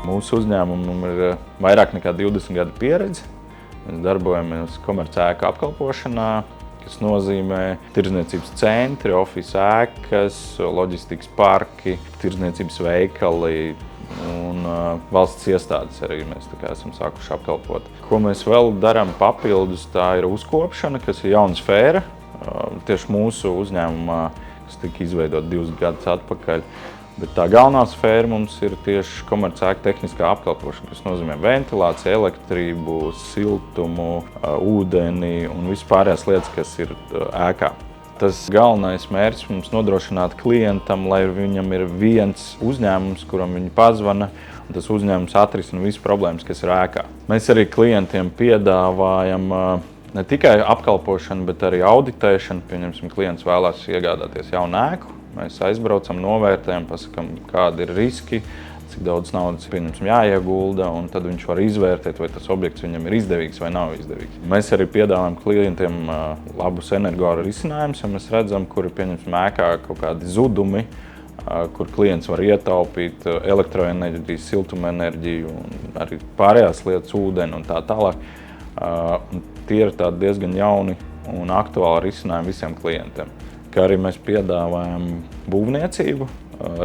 Mūsu uzņēmumam ir vairāk nekā 20 gadu pieredze. Mēs darbojamies komercēku apkalpošanā, kas nozīmē tirdzniecības centri, ofisu ēkas, loģistikas parki, tirdzniecības veikali un valsts iestādes arī mēs esam sākuši apkalpot. Ko mēs vēl darām papildus, tā ir uzkopšana, kas ir jauna sfēra. Tieši mūsu uzņēmumā, kas tika izveidota 2 gadus atpakaļ. Bet tā galvenā sfēra mums ir tieši komercēku tehniskā apkalpošana, kas nozīmē ventilāciju, elektrību, siltumu, ūdeni un vispārējās lietas, kas ir ēkā. Tas galvenais mērķis mums nodrošināt klientam, lai viņam ir viens uzņēmums, kuram viņi pazvana, un tas uzņēmums atrisina visas problēmas, kas ir ēkā. Mēs arī klientiem piedāvājam ne tikai apkalpošanu, bet arī auditēšanu. Pieņemsim, klients vēlās iegādāties jaunu ēku. Mēs aizbraucam, novērtējam, pasakām, kādi ir riski, cik daudz naudas jāiegulda, un tad viņš var izvērtēt, vai tas objekts viņam ir izdevīgs vai nav izdevīgs. Mēs arī piedāvājam klientiem labus energo risinājumus, ja mēs redzam, kur ir ēkā kaut kādi zudumi, kur klients var ietaupīt elektroenerģiju, siltumenerģiju un arī pārējās lietas, ūdeni un tā tālāk. Tie ir tādi diezgan jauni un aktuāli risinājumi visiem klientiem. Kā arī mēs piedāvājam būvniecību,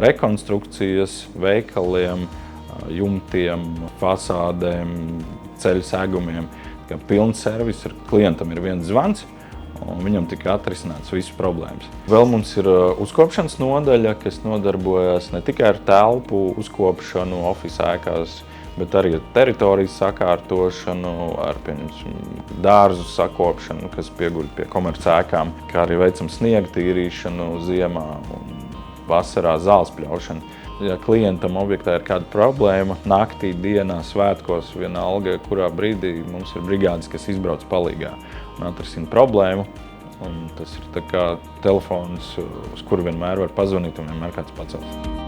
rekonstrukcijas, veikaliem, jumtiem, fasādēm, ceļu segumiem. Pilns servis, klientam ir viens zvans, un viņam tika atrisināts visas problēmas. Vēl mums ir uzkopšanas nodaļa, kas nodarbojas ne tikai ar telpu uzkopšanu ofisu ēkās, bet arī ar teritorijas sakārtošanu, ar dārzu sakopšanu, kas pieguļ pie komercēkām, kā arī veicam sniega tīrīšanu ziemā un vasarā zāles pļaušanu. Ja klientam objektā ir kāda problēma, naktī, dienā, svētkos, vienalga, kurā brīdī mums ir brigādes, kas izbrauc palīgā un atrisina problēmu. Un tas ir tā kā telefons, uz kuru vienmēr var pazvanīt un vienmēr kāds pacels.